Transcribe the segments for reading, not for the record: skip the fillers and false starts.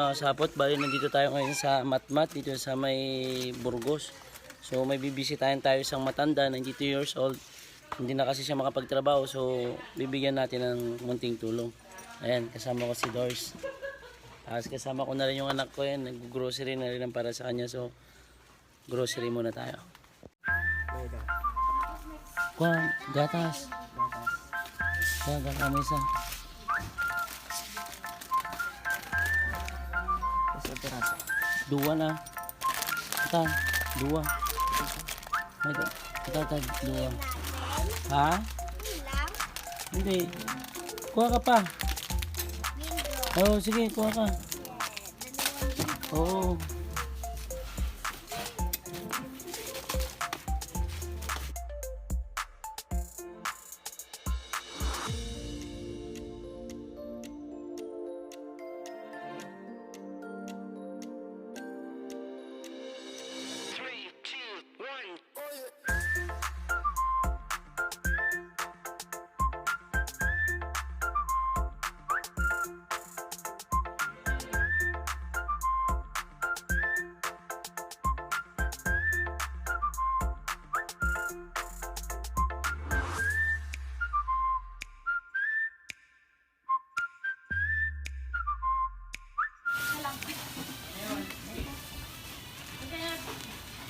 mga kasapot. Bali nandito tayo ngayon sa Matmat dito sa may Burgos. So may bibisitahin tayo isang matanda, 92 years old. Hindi na kasi siya makapagtrabaho, so bibigyan natin ng munting tulong. Ayan, kasama ko si Doris. Tapos kasama ko na rin yung anak ko yan, nag-grocery na rin para sa kanya. So grocery muna tayo. Kuha, gatas. Gatas kami isa. Dua na. Ito, dua. Ito, dua. Ha? Hindi. Kuha ka pa. Oo, sige, kuha ka. Oo.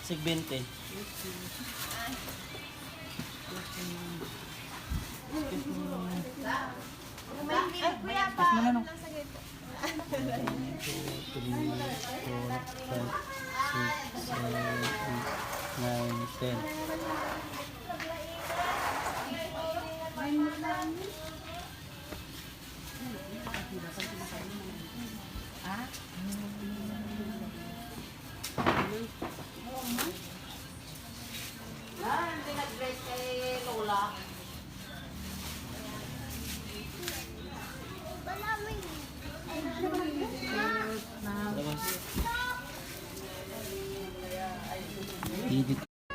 Sig 20.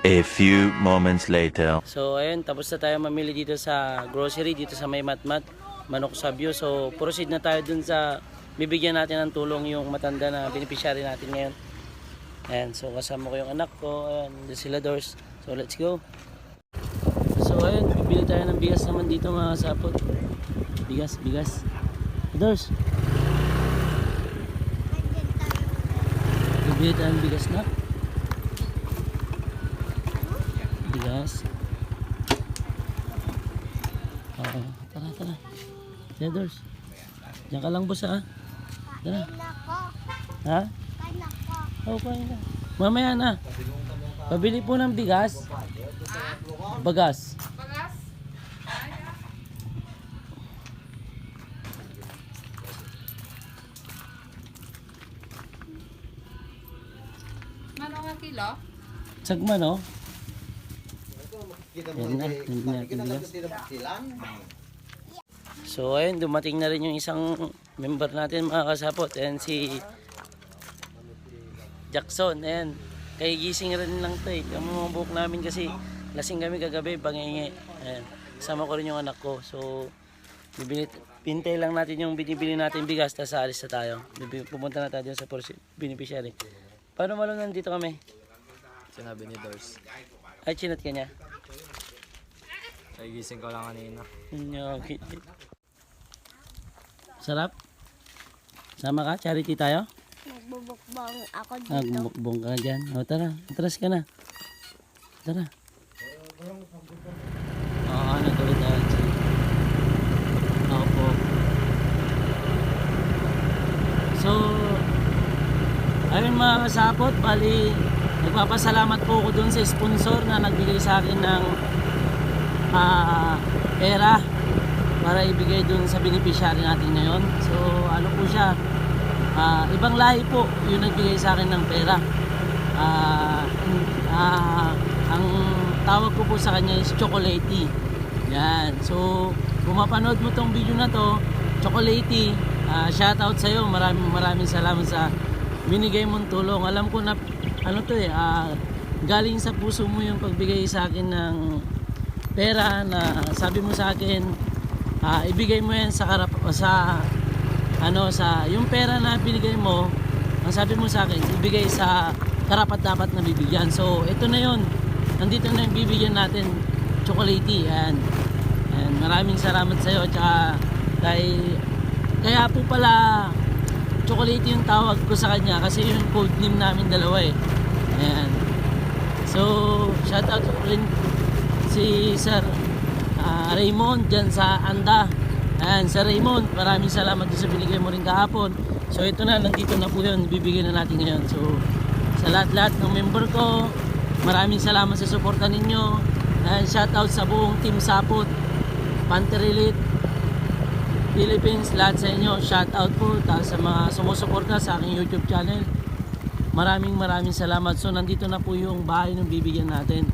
A few moments later. So ayun, tapos na tayo mamili dito sa grocery dito sa may Matmat, Manok Sabio. So proceed na tayo dun sa bibigyan natin ng tulong yung matanda na beneficiary natin ngayon. Ayan, so kasama ko yung anak ko, ayan, doon sila Doors. So let's go. So ayun, bibili tayo ng bigas naman dito mga kasapot. Bigas. Doors. Bibili tayo ng bigas na. Bigas. Oo, tara. Doors. Diyan ka lang boss ha. Tara. Ha? Oo, kain na. Mamaya na. Pabili po ng bigas. Bagas. Ano nga kilo? Sagma no? Yan na, hindi natin bigas. So ayun, dumating na rin yung isang member natin mga kasapot. Ayan si Jackson. Ayan, kay gising rin lang to eh. Yung mga buhok namin kasi lasing kami kagabi, pangingi. Ayan, kasama ko rin yung anak ko. So pintay lang natin yung binibili natin bigas, tapos alis na tayo. Pumunta na tayo sa beneficiary. Paano malong nandito kami? Sinabi ni Doris. Ay, chinat ka niya? Ay, gising ko lang kanina. Okay. Sarap? Sama ka? Charity tayo? Nagbubukbong ako dito. Nagbukbong ka dyan. O tara, atras ka na. Tara. Oo, natuloy tayo. Ako po. So, ayun mga kasapot, bali, nagpapasalamat po ako dun sa sponsor na nagbigay sa akin ng pera para ibigay dun sa beneficiary natin ngayon. So ano po siya, ibang lahi po yung nagbigay sa akin ng pera. Ang tawag ko po sa kanya is Chocolatey. Yan, so kung mapanood mo tong video na to, Chocolatey, shoutout sa iyo. Maraming salamat sa binigay mong tulong. Alam ko na ano to galing sa puso mo yung pagbigay sa akin ng pera na sabi mo sa akin, ibigay mo yan sa yung pera na binigay mo, ang sabi mo sa akin, ibigay sa karapat-dapat na bibigyan. So, ito na yun. Nandito na yung bibigyan natin, chocolatey. Ayan. Ayan. Maraming salamat sa iyo. Tsaka, kaya po pala, chocolatey yung tawag ko sa kanya kasi yung code name namin dalawa eh. Ayan. So, shout out rin si Sir Raymond dyan sa Anda. Ayan, Sir Raymond, maraming salamat din sa binigay mo rin kahapon. So ito na, nandito na po yun, bibigyan na natin ngayon. So sa lahat-lahat ng member ko, maraming salamat sa suporta ninyo. Ayan, shout out sa buong Team Sapot, Panther Elite Philippines, lahat sa inyo, shout out po. Tapos sa mga sumusuporta sa aking YouTube channel, maraming salamat. So nandito na po yung bahay ng bibigyan natin.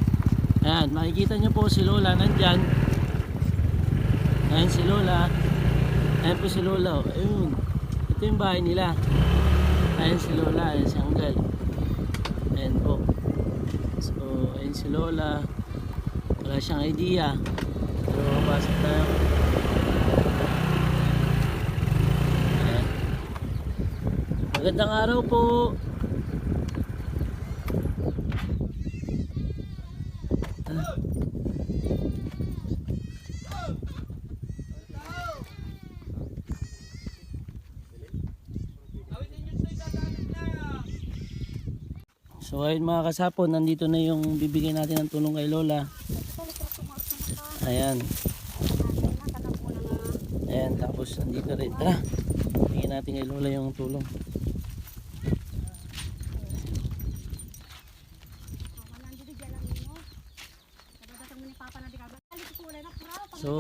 Ayan, makikita nyo po si Lola nandyan. Ayan si Lola. Ayan po si Lola. Ayun. Ito yung bahay nila. Ayan si Lola. Ayan si Anggal. Ayan po. So, ayan si Lola. Wala siyang idea. Pero mapasok tayo. Ayan. Magandang araw po. So ayun mga kasapon, nandito na yung bibigyan natin ng tulong kay Lola. Ayan. Ayan, tapos nandito rin. Tara, bigyan natin kay Lola yung tulong. So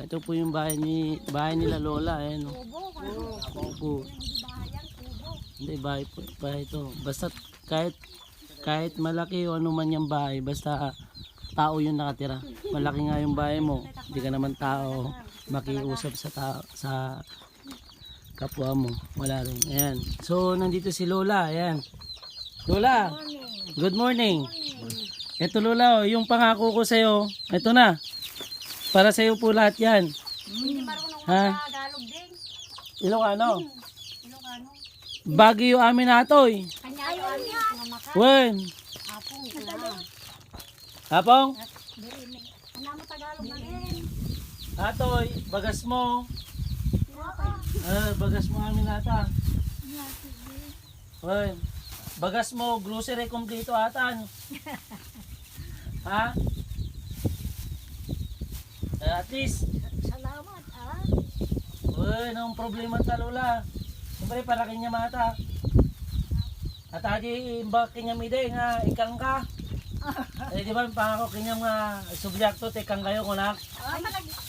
ito po yung bahay nila Lola. Ayan. Kubo. Hindi, bahay ito. Basta kahit malaki o ano man yung bahay, basta tao yung nakatira. Malaki nga yung bahay mo, hindi ka naman tao, makiusap sa kapwa mo. Wala rin. Ayan. So nandito si Lola. Ayan. Lola, good morning. Ito Lola, yung pangako ko sa'yo, ito na. Para sa'yo po lahat yan. Hindi marunong Ha? Tagalog din. Ilocano? Ilocano. Baguio amin natoy. Kanya ayun yan. Mamaka. Wen. Apong kuna. Apong? Ano mo Tagalog na din? Atoy, bagas mo. Bagas mo amin nata. Wen. Bagas mo, grocery kompleto atan. Ha? At least, Salamat ah. wen, ang problema ta Lola. Siyempre para kanya mata. At adi imbak kanya mide nga ikang ka. Di ba pangako kanya nga subyakto tekang kayo kunak. Ay,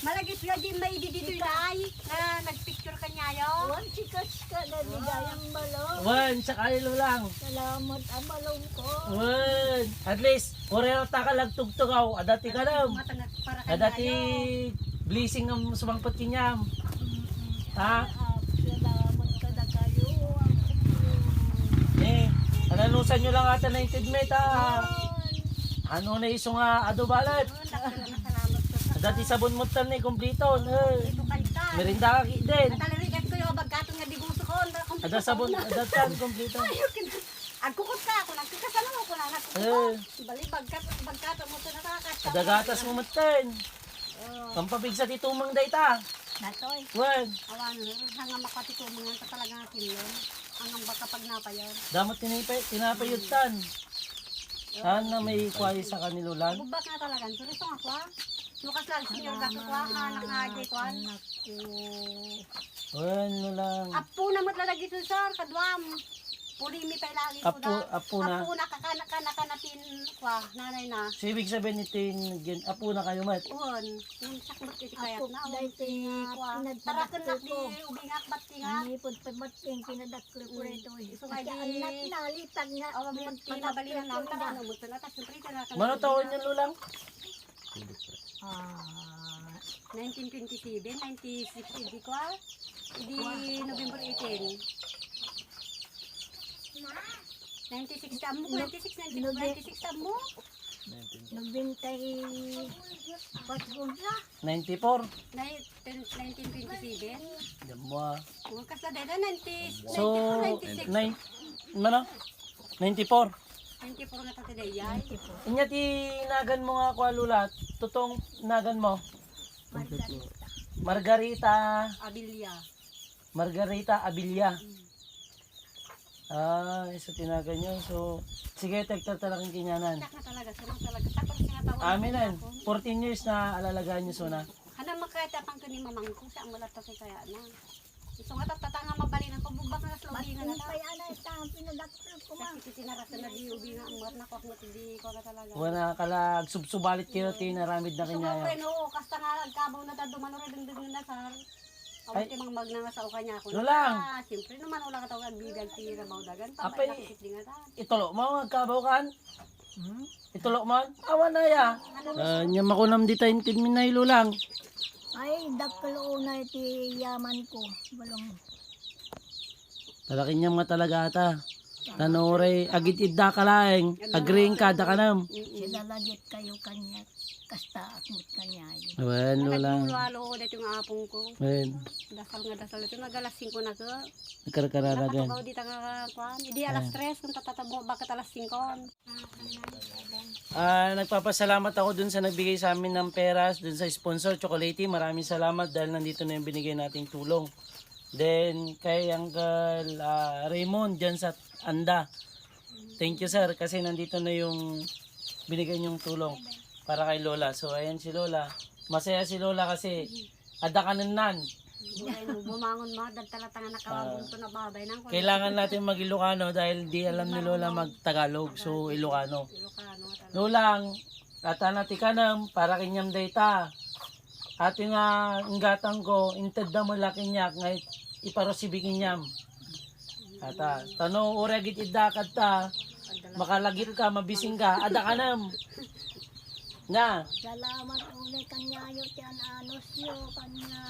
malagit nga din may dito ay na nagpicture ka niya yo. Wan sikas ka na bigayang balong. Wen, sakali Lolang. Salamat ang balong ko. Wen, at least orero ta ka lagtugtugaw, adati ka lang. Para kanya Adati blessing ang sumangpot kinyam. Ha? Salamat ka na kayo. Analusan nyo lang ata na intidmet ha. Ano na iso nga adobalat. Dati sabon mo tan ni kumplito. Merinda ka din. Natalarigat ko yung bagkato nga di gusto ko. Ada sabon, ada tan kumplito. Agkukot ka ako, nagkakasalo ko na. Bali, bagkato mo ito nakakasalo. Ada gatas mo matan. Pampabigsa ti tumang dayta. Datoy, Wen, awan, hanggang makatitumungan ka talaga ng kilyon. Hanggang baka pag napayan. damot tinapayutan. Saan na may kwayo sa kanilulan? Bubak na talaga. Tulis ang ako ha. Lukas lang, senyor gato ko ha. Anak nga di ko ha. Wen, Lolang. Apo na matlalagi ito sir, kadwam. Puri mi pa lagi ko Apo na. Apo na kakanatin ko ha. Nanay na. So, ibig sabihin nito apo na kayo mat. Uwan, yung sakmot iti kayat na. Para kanak di ubingak bat tingak. Hindi po pamating pinadaklo ko rito. So nga di. Anak na, litag nga. Awa mo yung pinabalihan namin. Taka ano mo ito na. Tapos siyempre ka na. Mano taon yan, Lolang? 1927, 96 di ko ha. Di November 18. 96 tamo, 96 tamo. Nagbintay patunsa. 94. 1927. Damo. Huwag ka sa deda, 90, So, 96. 94. 94 nga ito today, yay. Inya ti nagan mo nga kwa lula. Tutong nagan mo. Margarita. Abilia. Abilia. Isa tinagan nyo. So, sige, tektar talagang kinyanan. Tak na talaga, sunang talaga. Tapos nga tawag. Aminan, 14 years na alalagaan nyo suna. Hana makatapang ka ni mamangko sa amulat to kaya na. Ito nga tatanga mabalinan ko bubak na slobingan na. Kaya na ito ang pinadaklo ko ma. Kasi tinarasan na di ubi nga amulat na ko di ko na talaga. Wala kalag subsubalit kayo tinaramid na So kinyaya. nga no, kasta nga agkabaw na tado man ora dengdeng na sar. Awit timang magnanga sa uka niya ako. Lulang. Siyempre naman wala ka tawag bidag tira bawdagan Apay. pa nakit di nga ta. Itulok mo, magkabaw kan? Itulok mo? Awan na ya. Nya makunam di tayo minay lulang. Ay, daklo na iti yaman ko. Balong. Talakin niya mga talaga ata. Tanore, agit idda ka laeng. Agring kada ka nam. Sila lagit kayo kanya. Kasta akmit kanya. Awan, lulang. Nagluwalo ko dito yung apong ko. Awan, Dasal nga dasal ito nagalas 5 na ko. nagkarkararagan. Napatabaw dito nga kuan. Hindi alas 3 kung tatatabo bakit alas 5. Nagpapasalamat ako dun sa nagbigay sa amin ng peras, dun sa sponsor, Chocolate. Maraming salamat dahil nandito na yung binigay nating tulong. Then, kay Uncle Raymond dyan sa Anda. Thank you sir, kasi nandito na yung binigay niyong tulong para kay Lola. So, ayan si Lola. Masaya si Lola kasi adakanan. Bumangon mo, dagtalatang nakawagong to na babay nang Kailangan natin mag-Ilocano dahil di alam ni Lola mag-Tagalog. So, Ilocano. Ilocano. Lolang, tatanati ka nam para kinyam data. Ati nga inggatang ko, inted na malaki niya ngay iparosibigin niyam. Ata, tano uragit idakad ta, makalagit ka, mabising ka, ada ka nam. Na, Salamat ulit kanya yung tiyan-anos yo kanya.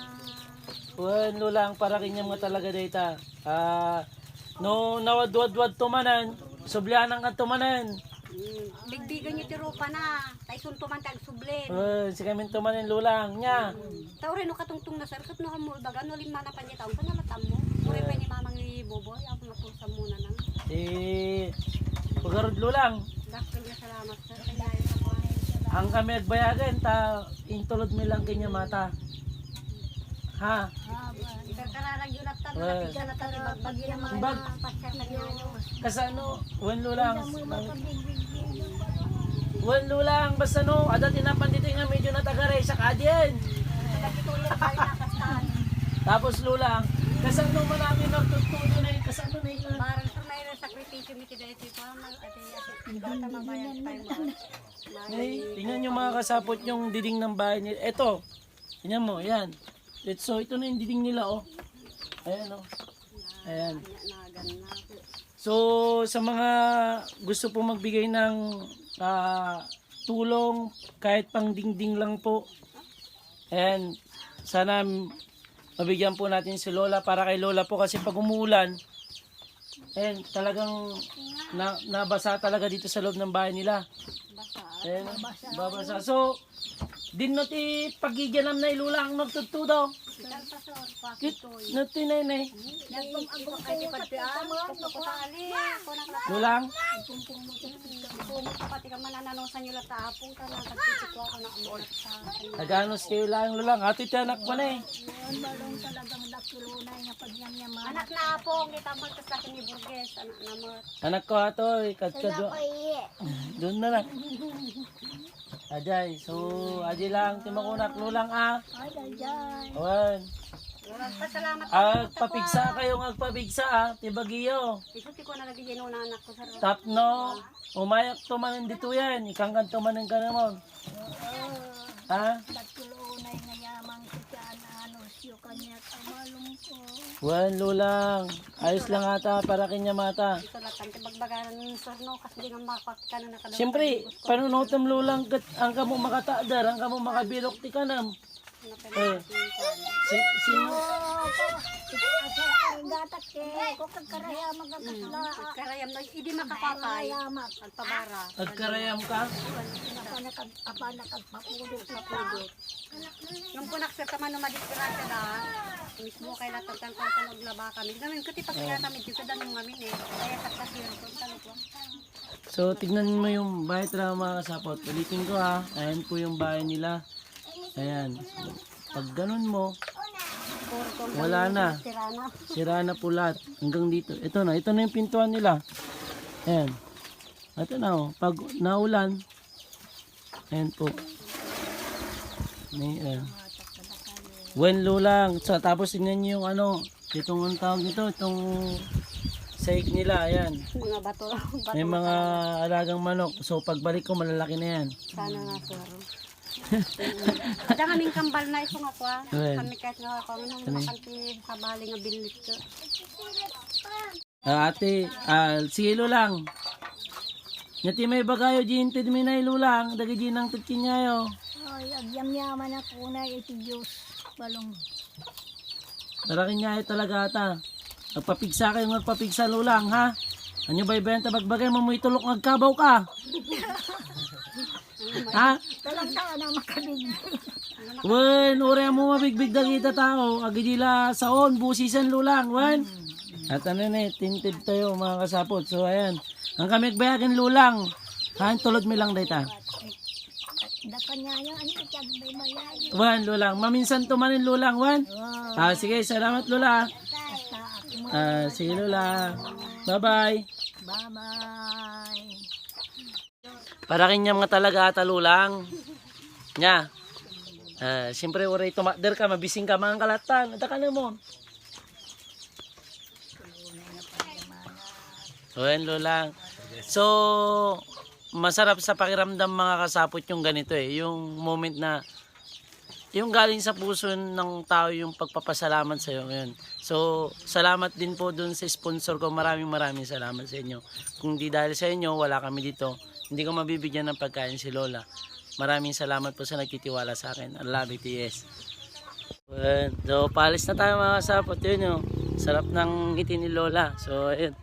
wen lulang para kinyam nga talaga data. No nawadwad-wad tumanan, sublianan ka tumanan. Bigbigan niyo ti rupa na. Tay sunto man tag sublin. Si kami tumanan lulang niya. Taw rin no katungtung na sarkat no amul baga no lima na panya taon pa nalatam mo. Uri pa ni mamang ni Boboy ako na pulsa muna nang. Pagarod lulang. Dakto niya salamat sir. Kaya ako Ang kami agbayagan, intulod mi lang kanya mata. Ha? kararag yun at tabi Well. na tabi bagbagi na mga Bag. pasyak na niya. Kasi ano, wen lulang. Wen lulang, basta no, ada tinapan dito nga medyo natagaray sa kadyen. Nagkituloy pa rin nakastaan. Tapos lulang, kasi ano marami nagtututo na yun, kasi ano na yun. Parang sa may sakripisyo mi tidaya ito pa ati data mabayan tayo mga. Ay, tingnan nyo mga kasapot yung diding ng bahay nila. Eto, tingnan mo, yan. So, ito na yung diding nila, oh. Ayan, oh. Ayan. So, sa mga gusto po magbigay ng tulong, kahit pang dingding lang po, ayan, sana mabigyan po natin si Lola para kay Lola po kasi pag umuulan, ayan, talagang nabasa talaga dito sa loob ng bahay nila. Ayan, babasa. So, din no ti pagigyanam na ilulang nagtutudo. Nuti na yun eh. Lulang. Naganos kayo lang lulang. Ato iti anak mo na eh. Balong talagang daklo na nga pagyamyaman. Anak na po, kita mo sa akin ni Burgess, anak na mo. Anak ko ato eh. Kadkadwa. Doon na lang. Ajay. So, ajay lang. Timakunak lulang ah. Ay, dyan. Awan. Pasalamat Papigsa kayong agpabigsa ah. Tibagiyo. isuti ko na lagi yun ng anak ko sa Tapno. Umayak tumanin dito yan. Ikangkan tumanin ka naman. Ha? Daklo na nga yamang ko tiyan-anos yo kanya kamalong ko. Wan lulang. Ayos lang ata para kanya mata. ito latan, tibagbagaran ng sorno, kasi di nga makapag ka na nakadawag. Siyempre, panunutam lulang ang kamo makataadar, ang kamo makabilok ti kanam. Sino? Gatak eh, kung kagkaraya magkakasla. Karayam na, hindi makapatay. Agpabara. Agkarayam ka? Apa nakagpapudot. Nung punak sa taman na madisperasa na, mismo kay latatang kanta naglaba kami. Namin kuti pag kaya kami dito danong ngamin eh. Kaya kakasir ko tanong ko. So, tignan mo yung bahay talaga mga kasapot. Ulitin ko ha. Ayan po yung bahay nila. Ayan. Pag ganun mo, wala na. Sira na po lahat. Hanggang dito. Ito na yung pintuan nila. Ayan. Ito na oh. Pag naulan, ayan po. Ayan. Wenlo lang. So, tapos tingnan nyo yung ano. Itong ang tawag nito. Itong saik nila. Ayan. Mga bato. May mga alagang manok. So, pagbalik ko, malalaki na yan. Sana nga sir. Ada kaming kambal na isong ako ah. Well. Kami kahit nga ako nung makanti habali nga bilit ko. Ate, sige lang. Ngati may bagayo jintid minay lulang. Dagi jinang tutkinyayo. Ay, agyam yaman ako na iti Diyos. Balong. Tarakin niya talaga ata. Magpapigsa kayo magpapigsa lulang ha. Ano ba ibenta bagbagay mo itulok ngagkabaw ka? Ha? Talang tao na makabig. Wen, ure mo mabigbig dagita tao. Agidila saon, busisan lulang, wen. At ano na, tintid tayo mga kasapot. So ayan, ang kami bayagan lulang. Han, tulod mi lang dayta. Dakan niya yung ano, itag may mayay. Wen, lulang. Maminsan tumanin lulang, wen. Sige, salamat lula. Sige lula. Bye-bye. Bye-bye. Para kanya mga talaga talulang. Nya. Siyempre oray tumakder ka, mabising ka mga kalatan. Ada ka na mo. Oyan lulang. So, masarap sa pakiramdam mga kasapot yung ganito eh. Yung moment na yung galing sa puso ng tao yung pagpapasalamat sa iyo ngayon. So, salamat din po dun sa sponsor ko. Maraming salamat sa inyo. Kung di dahil sa inyo, wala kami dito. Hindi ko mabibigyan ng pagkain si Lola. Maraming salamat po sa nagtitiwala sa akin. I love it, yes. So, paalis na tayo mga kasapot. Yun yun. Sarap ng ngiti ni Lola. So, ayun.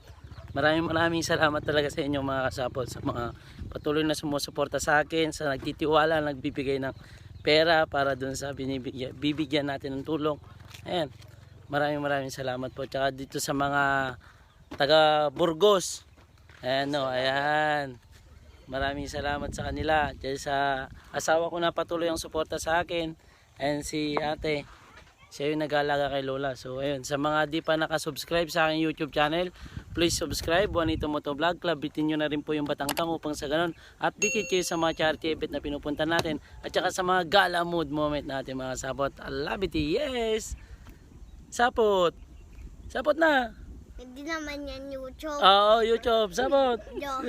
Maraming salamat talaga sa inyo mga kasapot. Sa mga patuloy na sumusuporta sa akin. Sa nagtitiwala, nagbibigay ng pera para dun sa bibigyan natin ng tulong. Ayan. Maraming salamat po. Tsaka dito sa mga taga Burgos. Ayan o. Ayan. Maraming salamat sa kanila. Dahil sa asawa ko na patuloy ang suporta sa akin. And si ate, siya yung nag-aalaga kay Lola. So ayun, sa mga di pa nakasubscribe sa aking YouTube channel, please subscribe, Juanito Moto Vlog Club. Bitin nyo na rin po yung Batangtang upang sa ganun updated kayo sa mga charity event na pinupunta natin. At saka sa mga gala mood moment natin mga sapot. I love it, yes! Sapot! Sapot na! Hindi naman yan YouTube. Oo, YouTube. Sapot! Yo.